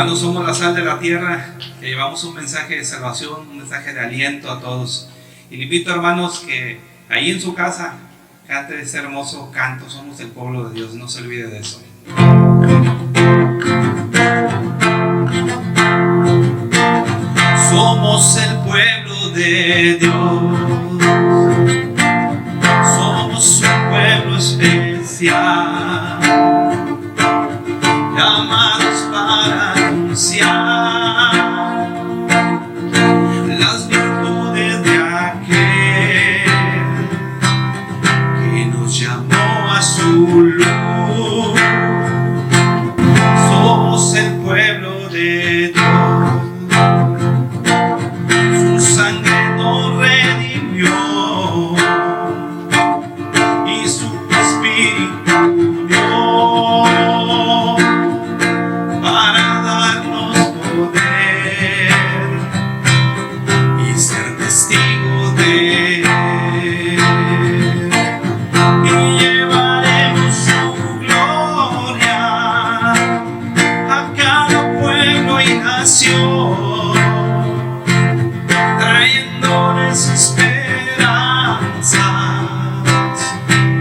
Hermanos, somos la sal de la tierra, que llevamos un mensaje de salvación, un mensaje de aliento a todos. Y le invito, hermanos, que ahí en su casa cante ese hermoso canto. Somos el pueblo de Dios, no se olvide de eso. Somos el pueblo de Dios, somos un pueblo especial, llamados para anunciar las virtudes de aquel que nos llamó a su luz. Somos el pueblo de Dios, su sangre nos redimió y su espíritu dio para darnos poder y ser testigos de él. Y llevaremos su gloria a cada pueblo y nación, trayéndoles esperanzas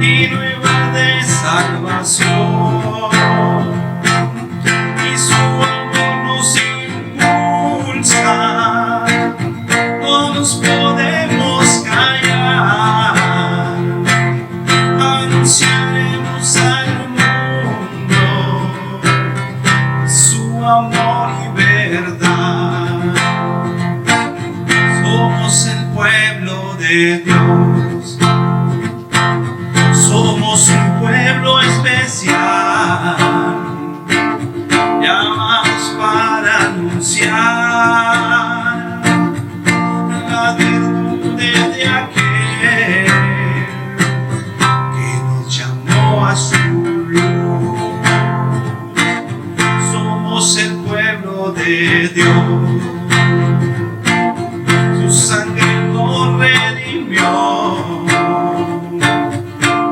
y nuevas de salvación. Y su amor nos impulsa, no nos podemos callar, anunciaremos al mundo su amor y verdad. Somos el pueblo de Dios, somos un pueblo especial, llamados para anunciar las virtudes de aquel que nos llamó a su luz. Somos el pueblo de Dios, su sangre nos redimió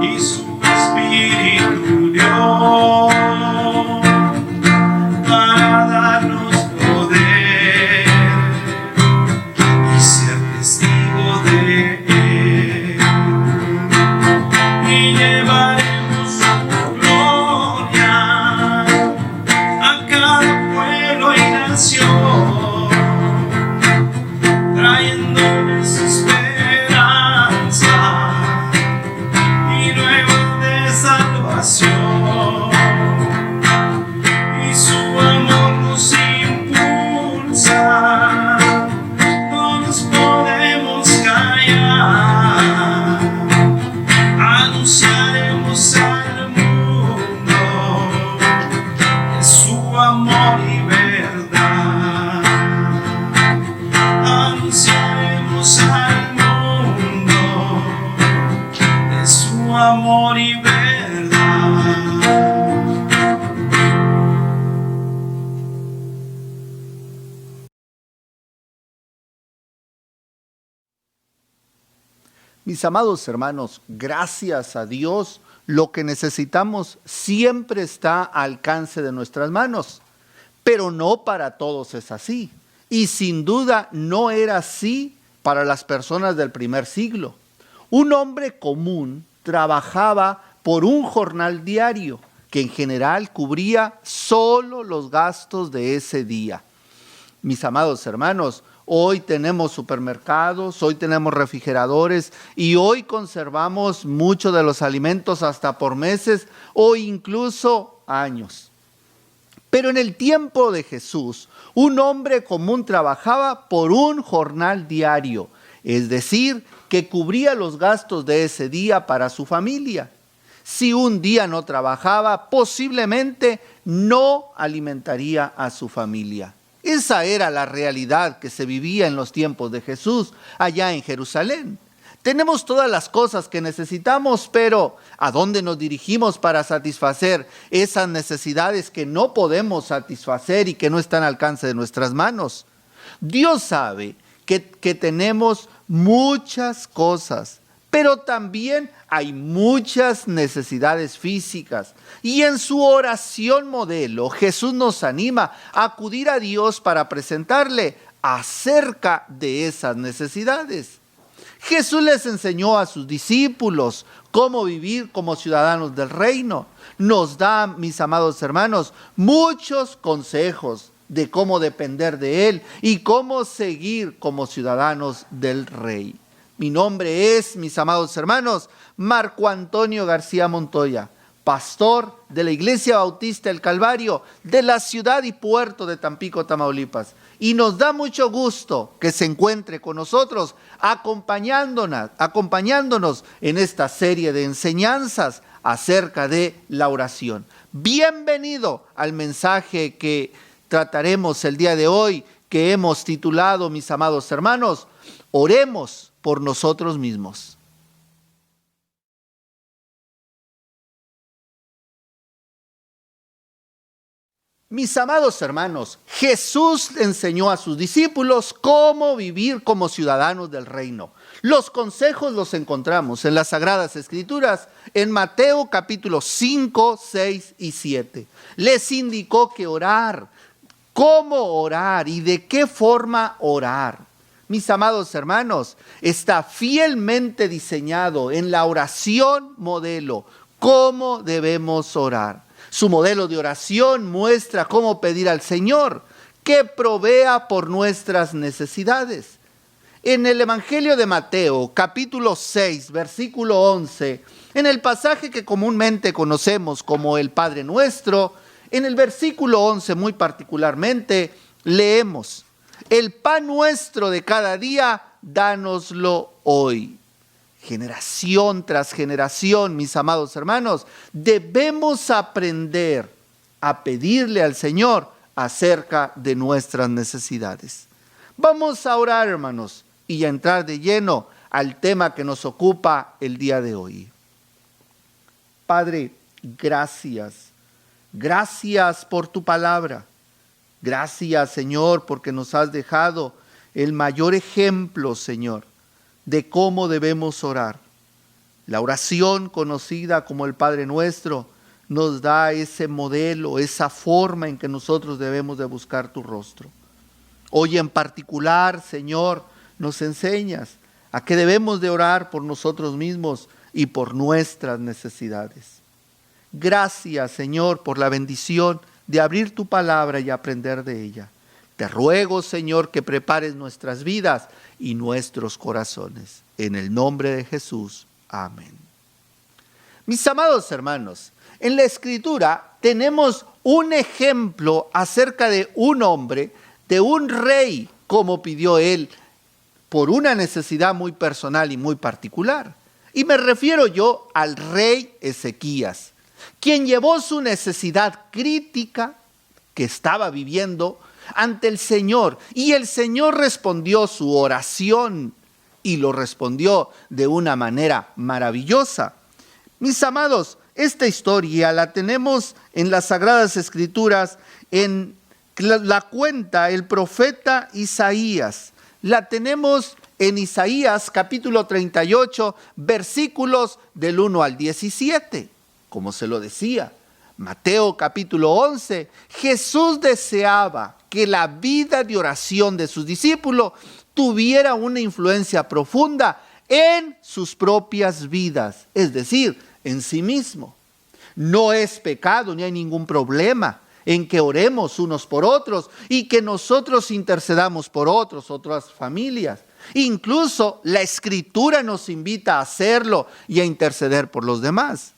y su espíritu dio para darnos poder y ser testigos de él. Y llevaremos su gloria a cada pueblo y nación, trayéndoles esperanza y nuevas de salvación. Y su amor nos impulsa, no nos podemos callar, anunciaremos al mundo de su amor y verdad. Anunciaremos al mundo de su amor y verdad. Mis amados hermanos, gracias a Dios, lo que necesitamos siempre está al alcance de nuestras manos, pero no para todos es así. Y sin duda no era así para las personas del primer siglo. Un hombre común trabajaba por un jornal diario que en general cubría solo los gastos de ese día. Mis amados hermanos, hoy tenemos supermercados, hoy tenemos refrigeradores y hoy conservamos muchos de los alimentos hasta por meses o incluso años. Pero en el tiempo de Jesús, un hombre común trabajaba por un jornal diario, es decir, que cubría los gastos de ese día para su familia. Si un día no trabajaba, posiblemente no alimentaría a su familia. Esa era la realidad que se vivía en los tiempos de Jesús, allá en Jerusalén. Tenemos todas las cosas que necesitamos, pero ¿a dónde nos dirigimos para satisfacer esas necesidades que no podemos satisfacer y que no están al alcance de nuestras manos? Dios sabe que tenemos muchas cosas, Pero también hay muchas necesidades físicas. Y en su oración modelo, Jesús nos anima a acudir a Dios para presentarle acerca de esas necesidades. Jesús les enseñó a sus discípulos cómo vivir como ciudadanos del reino. Nos da, mis amados hermanos, muchos consejos de cómo depender de Él y cómo seguir como ciudadanos del Rey. Mi nombre es, mis amados hermanos, Marco Antonio García Montoya, pastor de la Iglesia Bautista del Calvario de la ciudad y puerto de Tampico, Tamaulipas. Y nos da mucho gusto que se encuentre con nosotros acompañándonos en esta serie de enseñanzas acerca de la oración. Bienvenido al mensaje que trataremos el día de hoy, que hemos titulado, mis amados hermanos, Oremos por nosotros mismos. Mis amados hermanos, Jesús enseñó a sus discípulos cómo vivir como ciudadanos del reino. Los consejos los encontramos en las Sagradas Escrituras, en Mateo capítulos 5, 6 y 7. Les indicó que orar, cómo orar y de qué forma orar. Mis amados hermanos, está fielmente diseñado en la oración modelo cómo debemos orar. Su modelo de oración muestra cómo pedir al Señor que provea por nuestras necesidades. En el Evangelio de Mateo, capítulo 6, versículo 11, en el pasaje que comúnmente conocemos como el Padre Nuestro, en el versículo 11 muy particularmente, leemos: el pan nuestro de cada día, dánoslo hoy. Generación tras generación, mis amados hermanos, debemos aprender a pedirle al Señor acerca de nuestras necesidades. Vamos a orar, hermanos, y a entrar de lleno al tema que nos ocupa el día de hoy. Padre, gracias. Gracias por tu palabra. Gracias, Señor, porque nos has dejado el mayor ejemplo, Señor, de cómo debemos orar. La oración conocida como el Padre Nuestro nos da ese modelo, esa forma en que nosotros debemos de buscar tu rostro. Hoy en particular, Señor, nos enseñas a que debemos de orar por nosotros mismos y por nuestras necesidades. Gracias, Señor, por la bendición de abrir tu palabra y aprender de ella. Te ruego, Señor, que prepares nuestras vidas y nuestros corazones. En el nombre de Jesús. Amén. Mis amados hermanos, en la Escritura tenemos un ejemplo acerca de un hombre, de un rey, como pidió él, por una necesidad muy personal y muy particular. Y me refiero yo al rey Ezequías, quien llevó su necesidad crítica que estaba viviendo ante el Señor. Y el Señor respondió su oración y lo respondió de una manera maravillosa. Mis amados, esta historia la tenemos en las Sagradas Escrituras, la cuenta el profeta Isaías. La tenemos en Isaías capítulo 38, versículos del 1 al 17. Como se lo decía, Mateo capítulo 11, Jesús deseaba que la vida de oración de sus discípulos tuviera una influencia profunda en sus propias vidas, es decir, en sí mismo. No es pecado ni hay ningún problema en que oremos unos por otros y que nosotros intercedamos por otras familias. Incluso la Escritura nos invita a hacerlo y a interceder por los demás.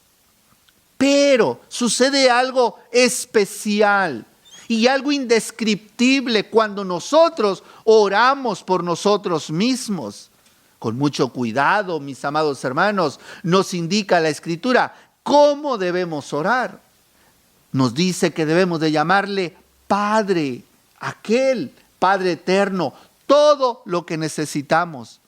Pero sucede algo especial y algo indescriptible cuando nosotros oramos por nosotros mismos. Con mucho cuidado, mis amados hermanos, nos indica la Escritura cómo debemos orar. Nos dice que debemos de llamarle Padre, aquel Padre eterno, todo lo que necesitamos.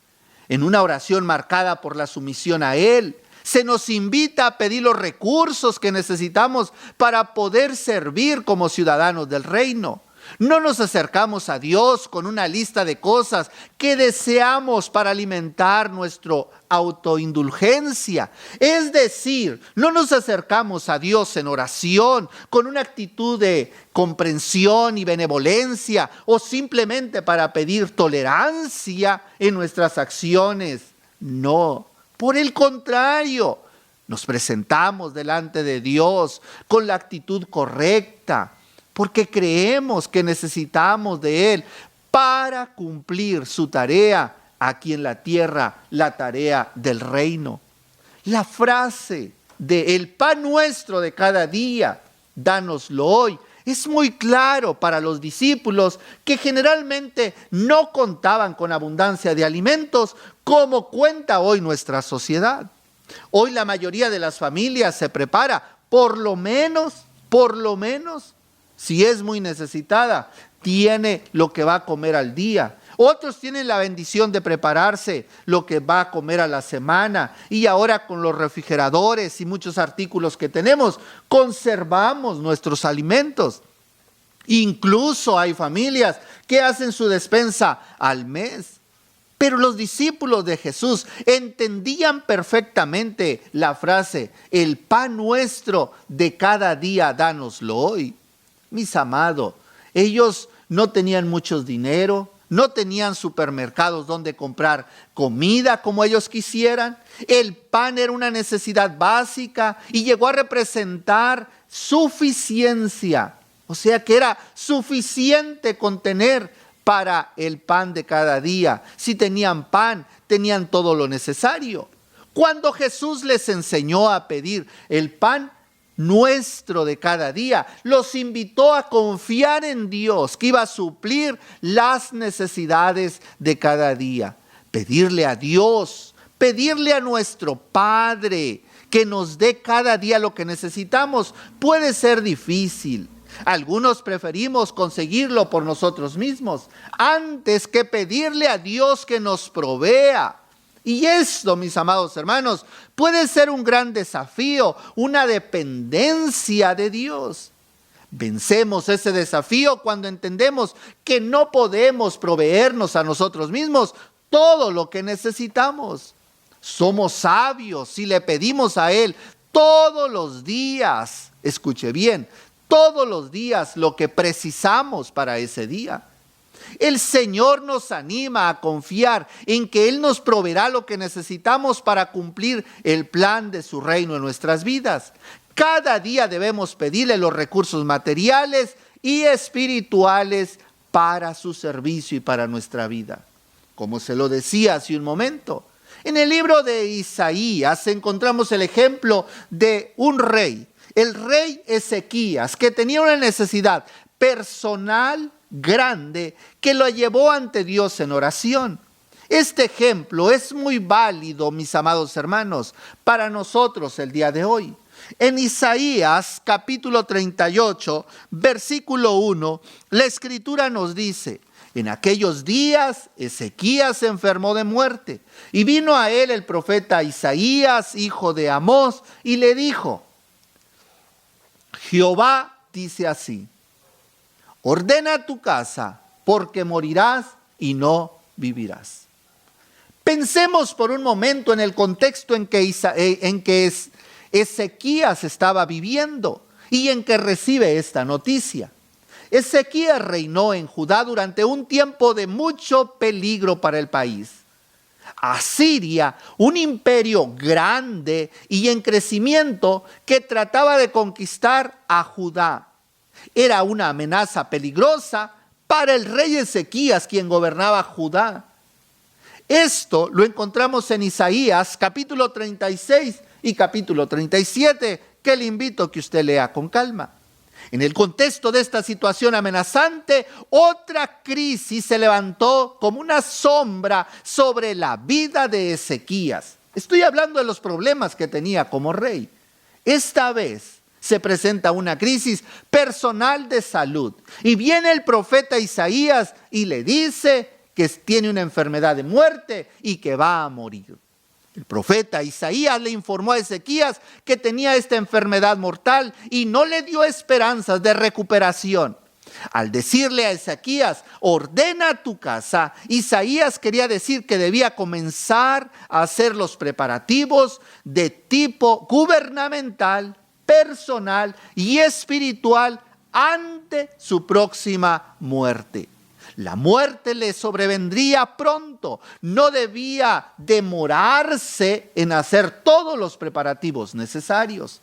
En una oración marcada por la sumisión a Él, se nos invita a pedir los recursos que necesitamos para poder servir como ciudadanos del reino. No nos acercamos a Dios con una lista de cosas que deseamos para alimentar nuestra autoindulgencia. Es decir, no nos acercamos a Dios en oración con una actitud de comprensión y benevolencia o simplemente para pedir tolerancia en nuestras acciones. No, por el contrario, nos presentamos delante de Dios con la actitud correcta, porque creemos que necesitamos de Él para cumplir su tarea aquí en la tierra, la tarea del reino. La frase de el pan nuestro de cada día, dánoslo hoy, es muy claro para los discípulos que generalmente no contaban con abundancia de alimentos como cuenta hoy nuestra sociedad. Hoy la mayoría de las familias se prepara, por lo menos, si es muy necesitada, tiene lo que va a comer al día. Otros tienen la bendición de prepararse lo que va a comer a la semana. Y ahora con los refrigeradores y muchos artículos que tenemos, conservamos nuestros alimentos. Incluso hay familias que hacen su despensa al mes. Pero los discípulos de Jesús entendían perfectamente la frase, el pan nuestro de cada día, dánoslo hoy. Mis amados, ellos no tenían mucho dinero, no tenían supermercados donde comprar comida como ellos quisieran. El pan era una necesidad básica y llegó a representar suficiencia. O sea que era suficiente con tener para el pan de cada día. Si tenían pan, tenían todo lo necesario. Cuando Jesús les enseñó a pedir el pan nuestro de cada día, los invitó a confiar en Dios, que iba a suplir las necesidades de cada día. Pedirle a Dios, pedirle a nuestro Padre que nos dé cada día lo que necesitamos, puede ser difícil. Algunos preferimos conseguirlo por nosotros mismos antes que pedirle a Dios que nos provea. Y esto, mis amados hermanos, puede ser un gran desafío, una dependencia de Dios. Vencemos ese desafío cuando entendemos que no podemos proveernos a nosotros mismos todo lo que necesitamos. Somos sabios si le pedimos a Él todos los días, escuche bien, todos los días lo que precisamos para ese día. El Señor nos anima a confiar en que Él nos proveerá lo que necesitamos para cumplir el plan de su reino en nuestras vidas. Cada día debemos pedirle los recursos materiales y espirituales para su servicio y para nuestra vida. Como se lo decía hace un momento, en el libro de Isaías encontramos el ejemplo de un rey, el rey Ezequías, que tenía una necesidad personal grande que lo llevó ante Dios en oración. Este ejemplo es muy válido, mis amados hermanos, para nosotros el día de hoy. En Isaías capítulo 38, versículo 1, la Escritura nos dice: en aquellos días Ezequías se enfermó de muerte, y vino a él el profeta Isaías, hijo de Amós, y le dijo: Jehová dice así: ordena tu casa, porque morirás y no vivirás. Pensemos por un momento en el contexto en que Ezequías estaba viviendo y en que recibe esta noticia. Ezequías reinó en Judá durante un tiempo de mucho peligro para el país. Asiria, un imperio grande y en crecimiento que trataba de conquistar a Judá, era una amenaza peligrosa para el rey Ezequías, quien gobernaba Judá. Esto lo encontramos en Isaías capítulo 36 y capítulo 37, que le invito a que usted lea con calma. En el contexto de esta situación amenazante, otra crisis se levantó como una sombra sobre la vida de Ezequías. Estoy hablando de los problemas que tenía como rey. Esta vez se presenta una crisis personal de salud. Y viene el profeta Isaías y le dice que tiene una enfermedad de muerte y que va a morir. El profeta Isaías le informó a Ezequías que tenía esta enfermedad mortal y no le dio esperanzas de recuperación. Al decirle a Ezequías, ordena tu casa, Isaías quería decir que debía comenzar a hacer los preparativos de tipo gubernamental, personal y espiritual ante su próxima muerte. La muerte le sobrevendría pronto, no debía demorarse en hacer todos los preparativos necesarios.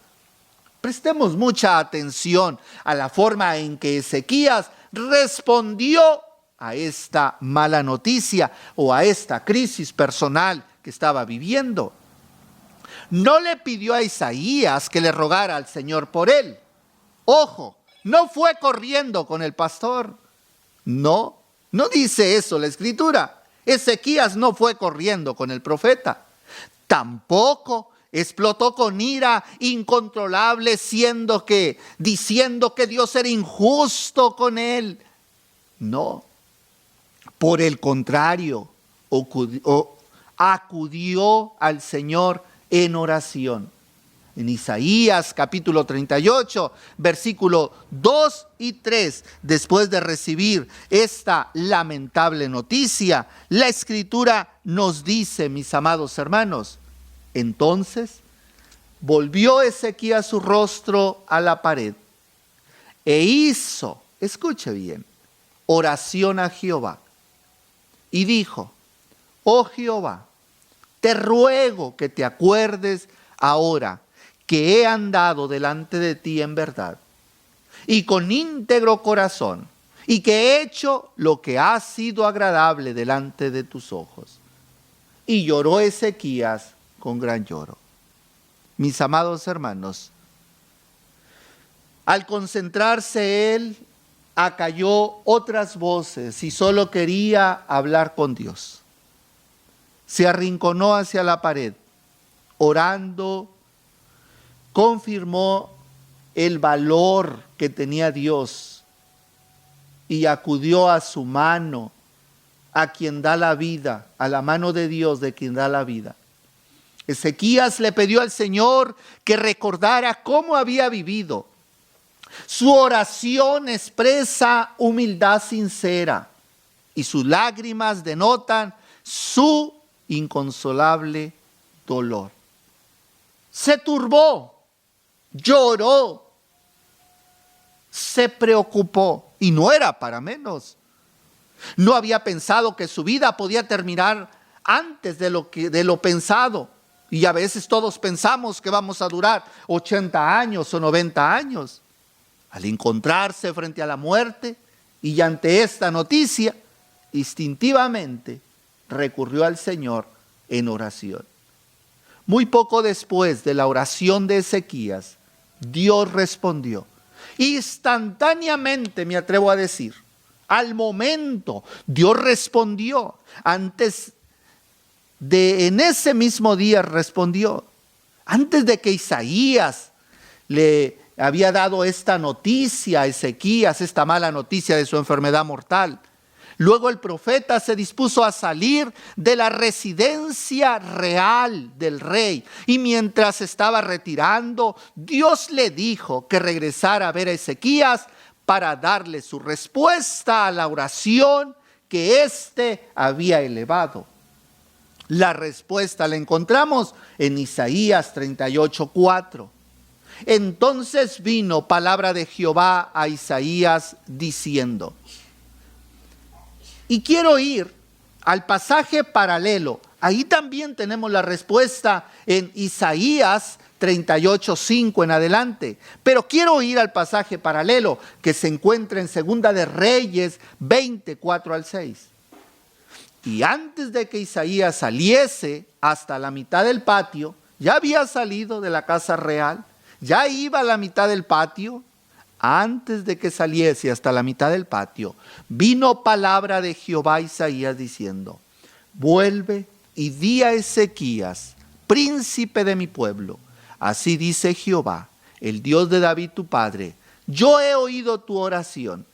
Prestemos mucha atención a la forma en que Ezequías respondió a esta mala noticia o a esta crisis personal que estaba viviendo. No le pidió a Isaías que le rogara al Señor por él. Ojo, no fue corriendo con el pastor. No dice eso la Escritura. Ezequías no fue corriendo con el profeta. Tampoco explotó con ira incontrolable diciendo que Dios era injusto con él. No. Por el contrario, acudió al Señor en oración. En Isaías capítulo 38, versículo 2 y 3, después de recibir esta lamentable noticia, la Escritura nos dice, mis amados hermanos, entonces volvió Ezequías su rostro a la pared e hizo, escuche bien, oración a Jehová y dijo, oh Jehová, te ruego que te acuerdes ahora que he andado delante de ti en verdad y con íntegro corazón, y que he hecho lo que ha sido agradable delante de tus ojos. Y lloró Ezequías con gran lloro. Mis amados hermanos, al concentrarse él, acalló otras voces y solo quería hablar con Dios. Se arrinconó hacia la pared, orando, confirmó el valor que tenía Dios y acudió a su mano, a quien da la vida, a la mano de Dios de quien da la vida. Ezequías le pidió al Señor que recordara cómo había vivido. Su oración expresa humildad sincera y sus lágrimas denotan su inconsolable dolor. Se turbó, lloró, se preocupó y no era para menos. No había pensado que su vida podía terminar antes de lo pensado. Y a veces todos pensamos que vamos a durar 80 años o 90 años. Al encontrarse frente a la muerte y ante esta noticia, instintivamente recurrió al Señor en oración. Muy poco después de la oración de Ezequías, Dios respondió. Instantáneamente, me atrevo a decir, al momento, Dios respondió. En ese mismo día respondió. Antes de que Isaías le había dado esta noticia a Ezequías, esta mala noticia de su enfermedad mortal. Luego el profeta se dispuso a salir de la residencia real del rey. Y mientras estaba retirando, Dios le dijo que regresara a ver a Ezequías para darle su respuesta a la oración que éste había elevado. La respuesta la encontramos en Isaías 38:4. Entonces vino palabra de Jehová a Isaías diciendo, y quiero ir al pasaje paralelo. Ahí también tenemos la respuesta en Isaías 38:5 en adelante. Pero quiero ir al pasaje paralelo que se encuentra en Segunda de Reyes 20:4-6. Y antes de que Isaías saliese hasta la mitad del patio, ya había salido de la casa real, ya iba a la mitad del patio. Antes de que saliese hasta la mitad del patio, vino palabra de Jehová a Isaías diciendo, vuelve y di a Ezequías, príncipe de mi pueblo, así dice Jehová, el Dios de David tu padre, yo he oído tu oración.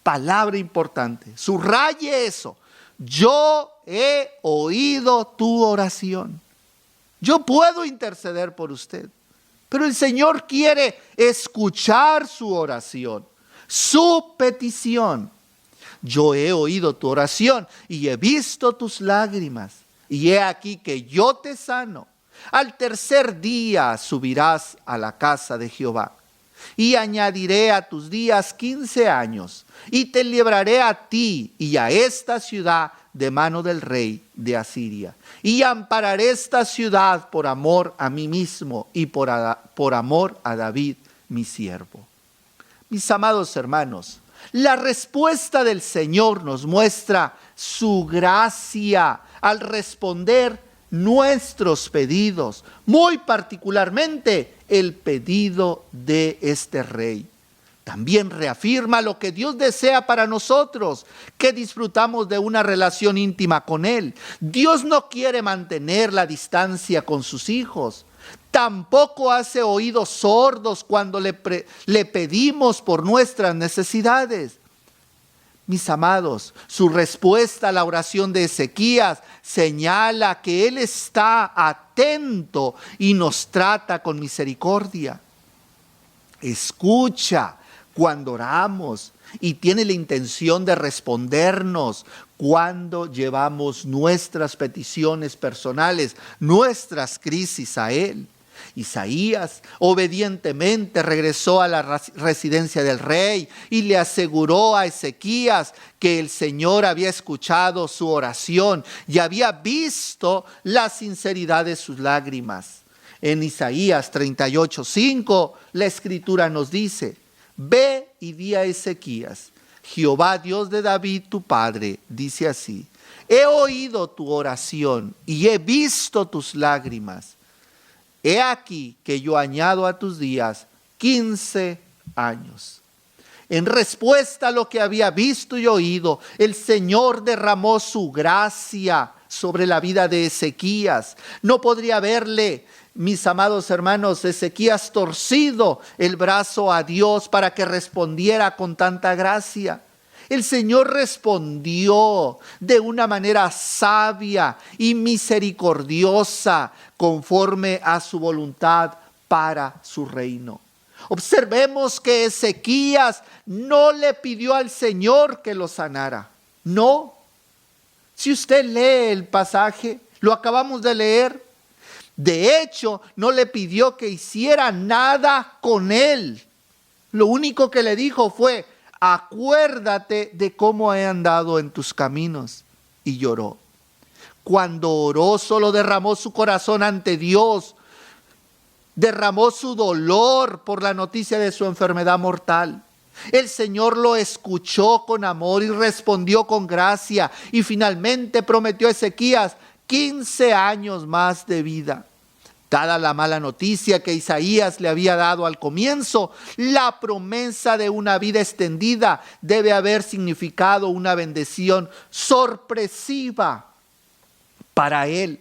Palabra importante, subraye eso, yo he oído tu oración. Yo puedo interceder por usted. Pero el Señor quiere escuchar su oración. su petición. Yo he oído tu oración y he visto tus lágrimas, y he aquí que yo te sano. Al tercer día subirás a la casa de Jehová, y añadiré a tus días 15 años, y te libraré a ti y a esta ciudad de mano del rey de Asiria, y ampararé esta ciudad por amor a mí mismo y por amor a David mi siervo. Mis amados hermanos, la respuesta del Señor nos muestra su gracia al responder nuestros pedidos, muy particularmente el pedido de este rey. También reafirma lo que Dios desea para nosotros, que disfrutamos de una relación íntima con Él. Dios no quiere mantener la distancia con sus hijos. Tampoco hace oídos sordos cuando le pedimos por nuestras necesidades. Mis amados, su respuesta a la oración de Ezequías señala que Él está atento y nos trata con misericordia. Escucha cuando oramos y tiene la intención de respondernos cuando llevamos nuestras peticiones personales, nuestras crisis a Él. Isaías obedientemente regresó a la residencia del rey y le aseguró a Ezequías que el Señor había escuchado su oración y había visto la sinceridad de sus lágrimas. En Isaías 38:5 la Escritura nos dice: ve y di a Ezequías, Jehová Dios de David tu padre dice así: he oído tu oración y he visto tus lágrimas. He aquí que yo añado a tus días 15 años. En respuesta a lo que había visto y oído, el Señor derramó su gracia sobre la vida de Ezequías. No podría verle, mis amados hermanos, Ezequías torcido el brazo a Dios para que respondiera con tanta gracia. El Señor respondió de una manera sabia y misericordiosa conforme a su voluntad para su reino. Observemos que Ezequías no le pidió al Señor que lo sanara. No. Si usted lee el pasaje, lo acabamos de leer. De hecho, no le pidió que hiciera nada con él. Lo único que le dijo fue: acuérdate de cómo he andado en tus caminos. Y lloró. Cuando oró, solo derramó su corazón ante Dios. Derramó su dolor por la noticia de su enfermedad mortal. El Señor lo escuchó con amor y respondió con gracia. Y finalmente prometió a Ezequías 15 años más de vida. Dada la mala noticia que Isaías le había dado al comienzo, la promesa de una vida extendida debe haber significado una bendición sorpresiva para él.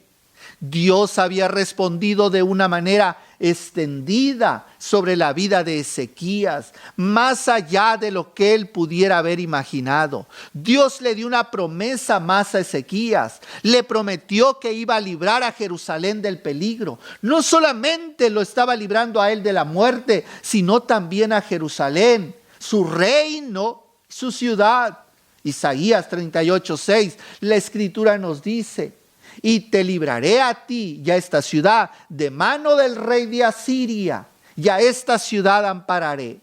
Dios había respondido de una manera extendida sobre la vida de Ezequías, más allá de lo que él pudiera haber imaginado. Dios le dio una promesa más a Ezequías. Le prometió que iba a librar a Jerusalén del peligro. No solamente lo estaba librando a él de la muerte, sino también a Jerusalén, su reino, su ciudad. Isaías 38:6, la Escritura nos dice: y te libraré a ti y a esta ciudad de mano del rey de Asiria, y a esta ciudad ampararé.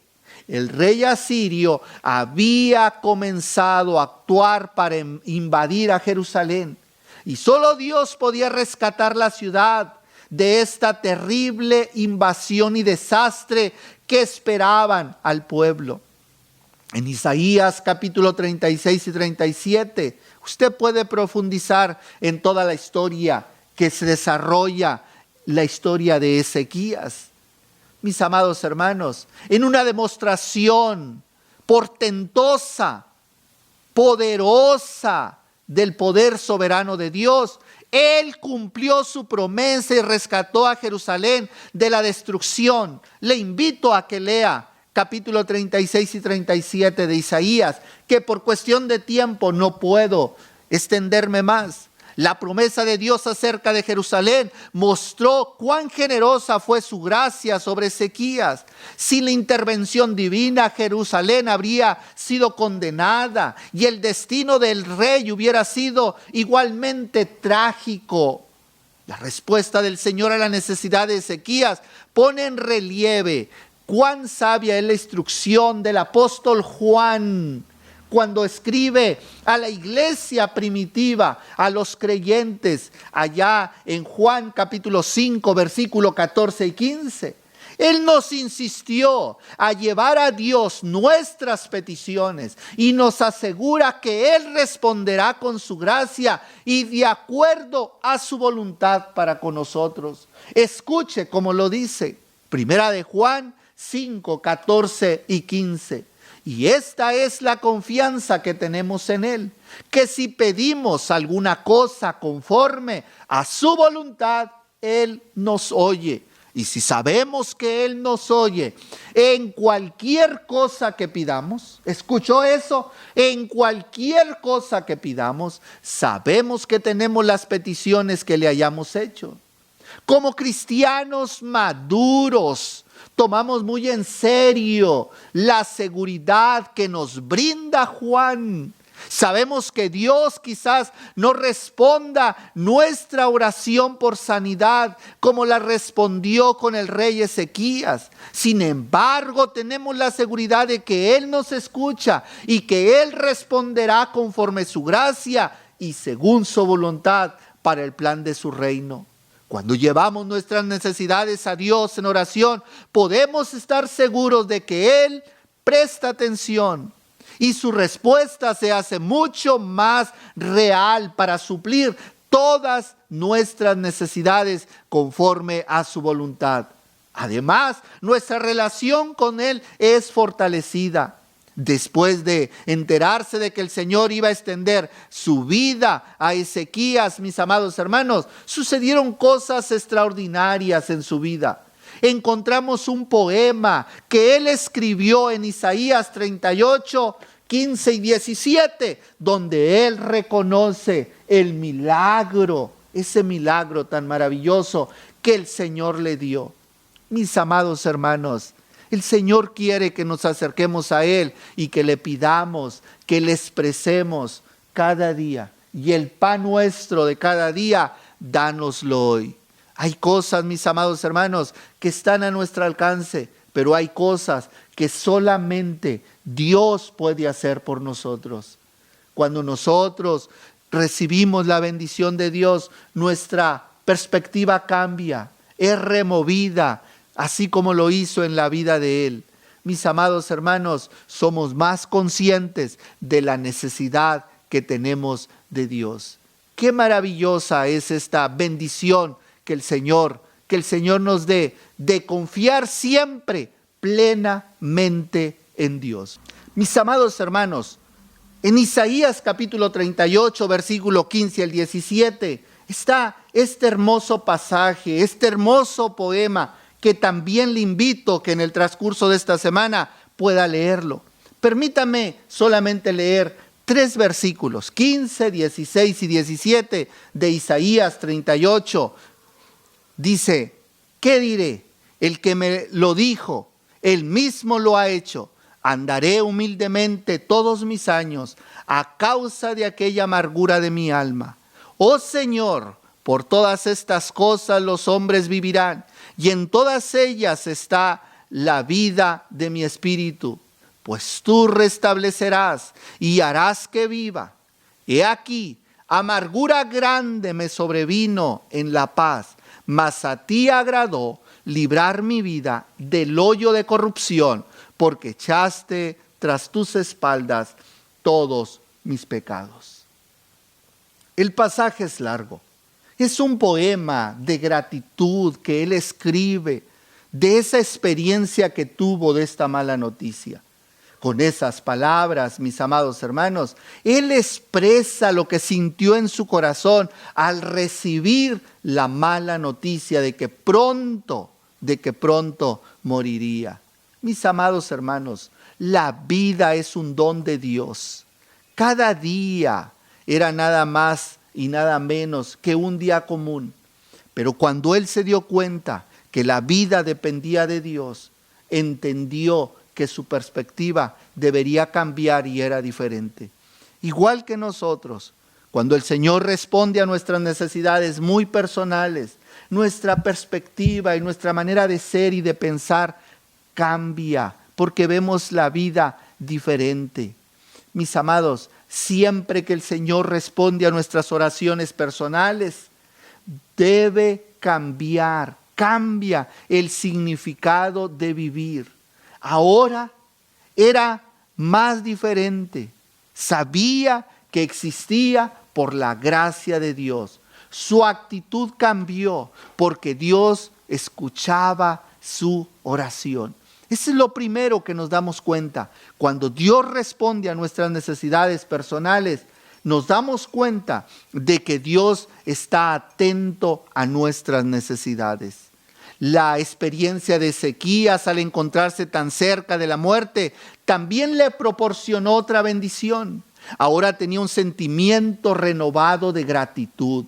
El rey asirio había comenzado a actuar para invadir a Jerusalén, y solo Dios podía rescatar la ciudad de esta terrible invasión y desastre que esperaban al pueblo. En Isaías capítulo 36 y 37, usted puede profundizar en toda la historia que se desarrolla, la historia de Ezequías. Mis amados hermanos, en una demostración portentosa, poderosa del poder soberano de Dios, Él cumplió su promesa y rescató a Jerusalén de la destrucción. Le invito a que lea capítulo 36 y 37 de Isaías, que por cuestión de tiempo no puedo extenderme más. La promesa de Dios acerca de Jerusalén mostró cuán generosa fue su gracia sobre Ezequías. Sin la intervención divina, Jerusalén habría sido condenada y el destino del rey hubiera sido igualmente trágico. La respuesta del Señor a la necesidad de Ezequías pone en relieve cuán sabia es la instrucción del apóstol Juan cuando escribe a la iglesia primitiva, a los creyentes, allá en Juan capítulo 5, versículo 14 y 15. Él nos insistió a llevar a Dios nuestras peticiones y nos asegura que Él responderá con su gracia y de acuerdo a su voluntad para con nosotros. Escuche como lo dice, Primera de Juan 5, 14 y 15. Y esta es la confianza que tenemos en Él, que si pedimos alguna cosa conforme a su voluntad, Él nos oye. Y si sabemos que Él nos oye en cualquier cosa que pidamos, ¿escuchó eso? En cualquier cosa que pidamos, sabemos que tenemos las peticiones que le hayamos hecho. Como cristianos maduros, tomamos muy en serio la seguridad que nos brinda Juan. Sabemos que Dios quizás no responda nuestra oración por sanidad como la respondió con el rey Ezequías. Sin embargo, tenemos la seguridad de que Él nos escucha y que Él responderá conforme su gracia y según su voluntad para el plan de su reino. Cuando llevamos nuestras necesidades a Dios en oración, podemos estar seguros de que Él presta atención y su respuesta se hace mucho más real para suplir todas nuestras necesidades conforme a su voluntad. Además, nuestra relación con Él es fortalecida. Después de enterarse de que el Señor iba a extender su vida a Ezequías, mis amados hermanos, sucedieron cosas extraordinarias en su vida. Encontramos un poema que él escribió en Isaías 38, 15 y 17, donde él reconoce el milagro, ese milagro tan maravilloso que el Señor le dio. Mis amados hermanos, el Señor quiere que nos acerquemos a Él y que le pidamos, que le expresemos cada día. Y el pan nuestro de cada día, dánoslo hoy. Hay cosas, mis amados hermanos, que están a nuestro alcance, pero hay cosas que solamente Dios puede hacer por nosotros. Cuando nosotros recibimos la bendición de Dios, nuestra perspectiva cambia, es removida, así como lo hizo en la vida de Él. Mis amados hermanos, somos más conscientes de la necesidad que tenemos de Dios. Qué maravillosa es esta bendición que el Señor nos dé, de confiar siempre plenamente en Dios. Mis amados hermanos, en Isaías capítulo 38, versículo 15 al 17, está este hermoso pasaje, este hermoso poema, que también le invito que en el transcurso de esta semana pueda leerlo. Permítame solamente leer 3 versículos, 15, 16 y 17 de Isaías 38. Dice, ¿qué diré? El que me lo dijo, él mismo lo ha hecho. Andaré humildemente todos mis años a causa de aquella amargura de mi alma. Oh Señor, por todas estas cosas los hombres vivirán, y en todas ellas está la vida de mi espíritu, pues tú restablecerás y harás que viva. He aquí, amargura grande me sobrevino en la paz, mas a ti agradó librar mi vida del hoyo de corrupción, porque echaste tras tus espaldas todos mis pecados. El pasaje es largo. Es un poema de gratitud que él escribe de esa experiencia que tuvo de esta mala noticia. Con esas palabras, mis amados hermanos, él expresa lo que sintió en su corazón al recibir la mala noticia de que pronto moriría. Mis amados hermanos, la vida es un don de Dios. Cada día era nada más y nada menos que un día común. Pero cuando él se dio cuenta que la vida dependía de Dios, entendió que su perspectiva debería cambiar y era diferente. Igual que nosotros, cuando el Señor responde a nuestras necesidades muy personales, nuestra perspectiva y nuestra manera de ser y de pensar cambia, porque vemos la vida diferente. Mis amados, siempre que el Señor responde a nuestras oraciones personales, cambia el significado de vivir. Ahora era más diferente. Sabía que existía por la gracia de Dios. Su actitud cambió porque Dios escuchaba su oración. Eso es lo primero que nos damos cuenta. Cuando Dios responde a nuestras necesidades personales, nos damos cuenta de que Dios está atento a nuestras necesidades. La experiencia de Ezequías al encontrarse tan cerca de la muerte también le proporcionó otra bendición. Ahora tenía un sentimiento renovado de gratitud.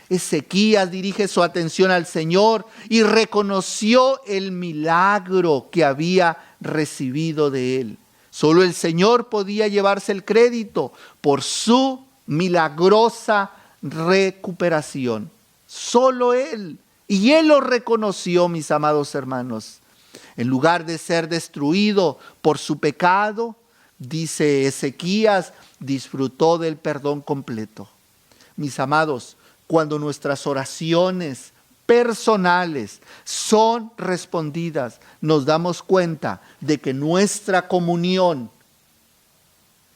Ezequías dirige su atención al Señor y reconoció el milagro que había recibido de él. Solo el Señor podía llevarse el crédito por su milagrosa recuperación. Solo Él. Y Él lo reconoció, mis amados hermanos. En lugar de ser destruido por su pecado, dice Ezequías, disfrutó del perdón completo. Mis amados, cuando nuestras oraciones personales son respondidas, nos damos cuenta de que nuestra comunión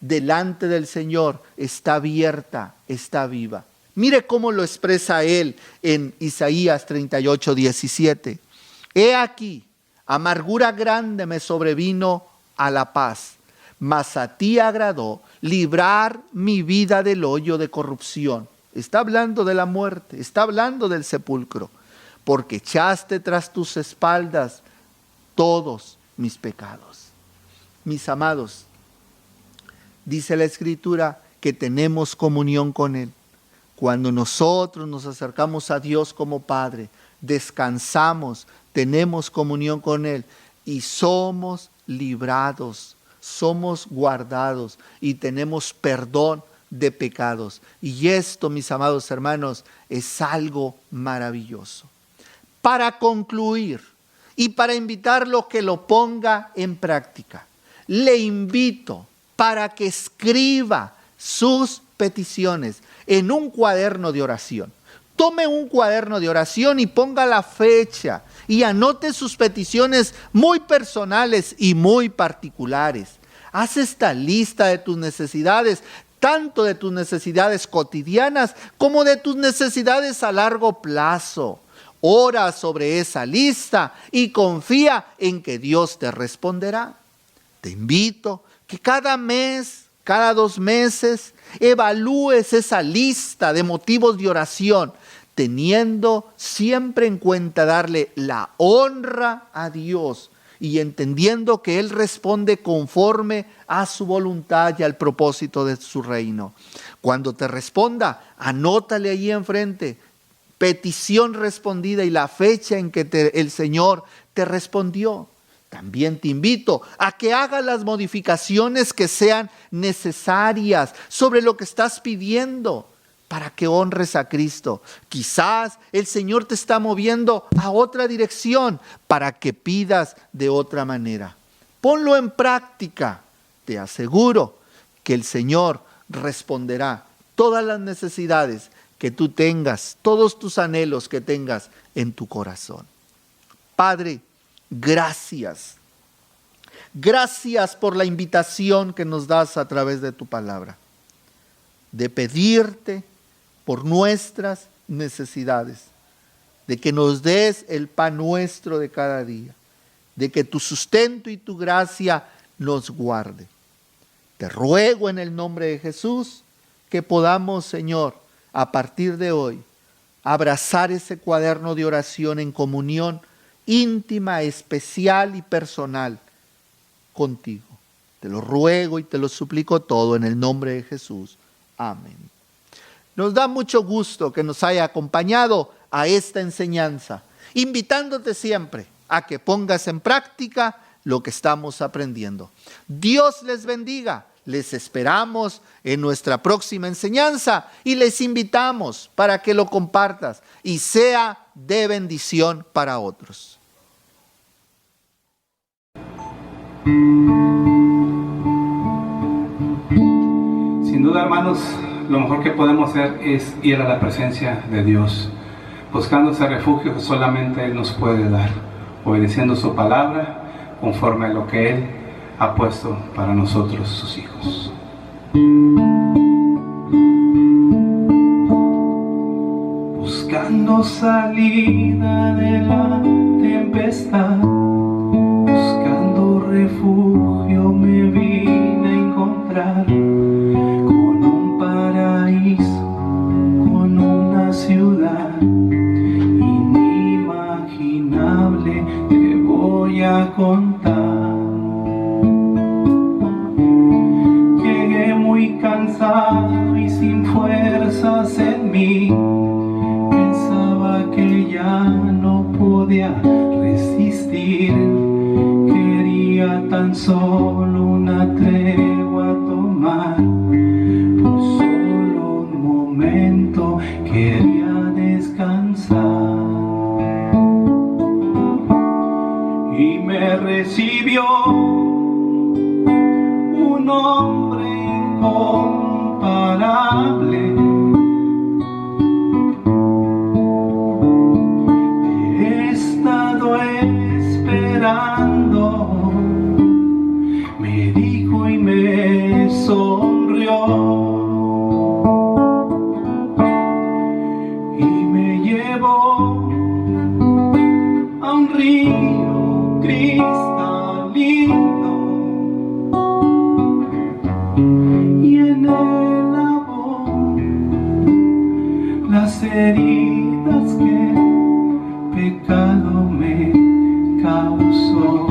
delante del Señor está abierta, está viva. Mire cómo lo expresa él en Isaías 38:17. He aquí, amargura grande me sobrevino a la paz, mas a ti agradó librar mi vida del hoyo de corrupción. Está hablando de la muerte, está hablando del sepulcro. Porque echaste tras tus espaldas todos mis pecados. Mis amados, dice la Escritura que tenemos comunión con Él. Cuando nosotros nos acercamos a Dios como Padre, descansamos, tenemos comunión con Él y somos librados, somos guardados y tenemos perdón de pecados. Y esto, mis amados hermanos, es algo maravilloso. Para concluir y para invitarlo que lo ponga en práctica, le invito para que escriba sus peticiones en un cuaderno de oración. Tome un cuaderno de oración y ponga la fecha y anote sus peticiones muy personales y muy particulares. Haz esta lista de tus necesidades, tanto de tus necesidades cotidianas como de tus necesidades a largo plazo. Ora sobre esa lista y confía en que Dios te responderá. Te invito que cada mes, cada 2 meses, evalúes esa lista de motivos de oración, teniendo siempre en cuenta darle la honra a Dios y entendiendo que Él responde conforme a su voluntad y al propósito de su reino. Cuando te responda, anótale allí enfrente, petición respondida y la fecha en que el Señor te respondió. También te invito a que hagas las modificaciones que sean necesarias sobre lo que estás pidiendo para que honres a Cristo. Quizás el Señor te está moviendo a otra dirección para que pidas de otra manera. Ponlo en práctica. Te aseguro que el Señor responderá todas las necesidades que tú tengas, todos tus anhelos que tengas en tu corazón. Padre, gracias. Gracias por la invitación que nos das a través de tu palabra, de pedirte por nuestras necesidades, de que nos des el pan nuestro de cada día, de que tu sustento y tu gracia nos guarde. Te ruego en el nombre de Jesús que podamos, Señor, a partir de hoy, abrazar ese cuaderno de oración en comunión íntima, especial y personal contigo. Te lo ruego y te lo suplico todo en el nombre de Jesús. Amén. Nos da mucho gusto que nos haya acompañado a esta enseñanza, invitándote siempre a que pongas en práctica lo que estamos aprendiendo. Dios les bendiga. Les esperamos en nuestra próxima enseñanza y les invitamos para que lo compartas y sea de bendición para otros. Sin duda, hermanos, lo mejor que podemos hacer es ir a la presencia de Dios, buscando ese refugio que solamente Él nos puede dar, obedeciendo su palabra conforme a lo que Él ha puesto para nosotros, sus hijos. Buscando salida de la tempestad, buscando refugio me vine a encontrar con un paraíso, con una ciudad inimaginable. Te voy a contar. Cansado y sin fuerzas en mí, pensaba que ya no podía resistir. Quería tan solo una tregua tomar, por solo un momento quería descansar. Y me recibió un hombre incomparable. He estado esperando, me dijo y me sonrió, y me llevó a un río cristalino, y en él lavó las heridas que el pecado me causó,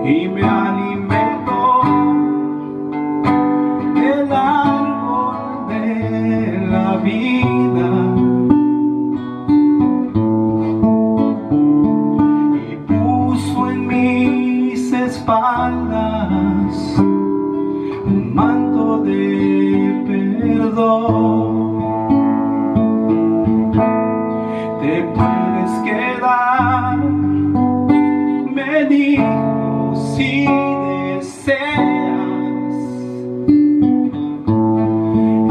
y me alimentó del árbol de la vida, y puso en mis espaldas un manto de perdón. Te puedes quedar, me dijo, si deseas,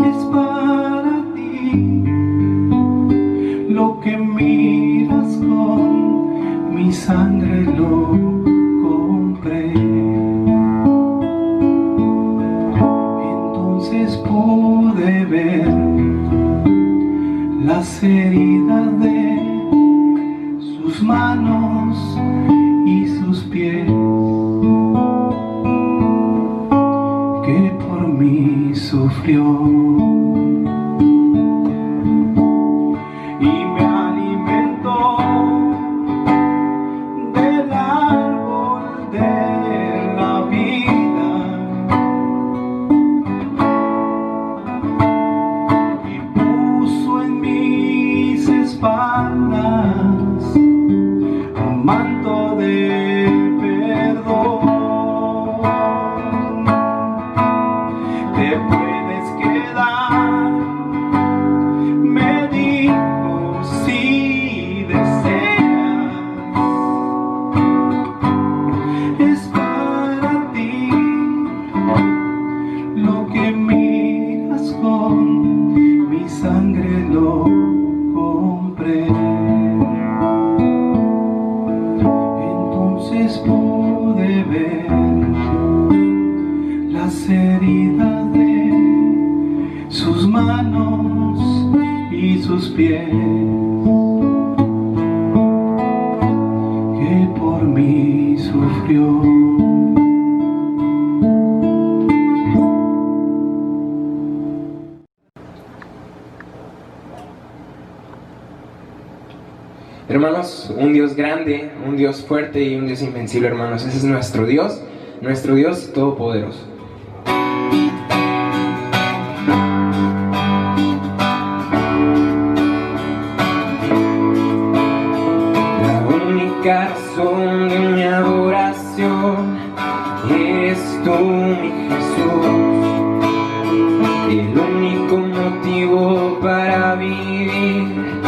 es para ti lo que miras, con mi sangre lo compré. Entonces pude ver las heridas de sus manos y sus pies, que por mí sufrió, y me alimentó del árbol de la vida, y puso en mis espaldas un manto de perdón. Te puedes quedar, me dijo, si deseas, es para ti lo que miras, con mi sangre lo compré. Entonces pude ver las heridas de sus manos y sus pies, que por mí sufrió. Hermanos, un Dios grande, un Dios fuerte y un Dios invencible, hermanos. Ese es nuestro Dios todopoderoso. única razón de mi adoración. Eres tú, mi Jesús, el único motivo para vivir.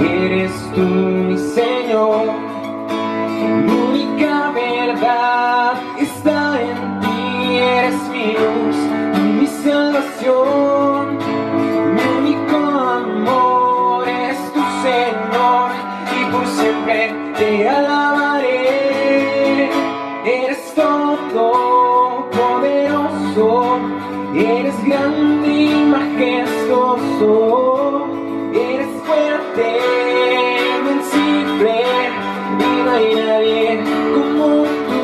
Eres tú, mi Señor, mi única verdad está en ti. Eres mi luz y mi salvación, mi único amor es tu Señor, y por siempre te alabaré. Eres todopoderoso, eres grande y majestuoso, eres fuerte, invencible, y no hay nadie como tú.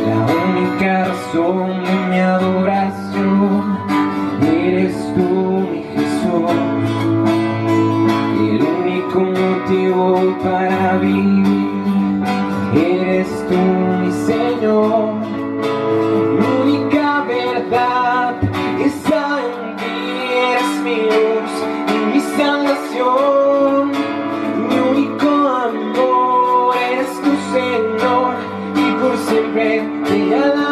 La única razón de mi adoración eres tú, mi Jesús, el único motivo para vivir. Eres tú, mi Señor, mi única verdad está en ti. Eres mi luz y mi salvación, mi único amor es tu Señor, y por siempre te alabaré.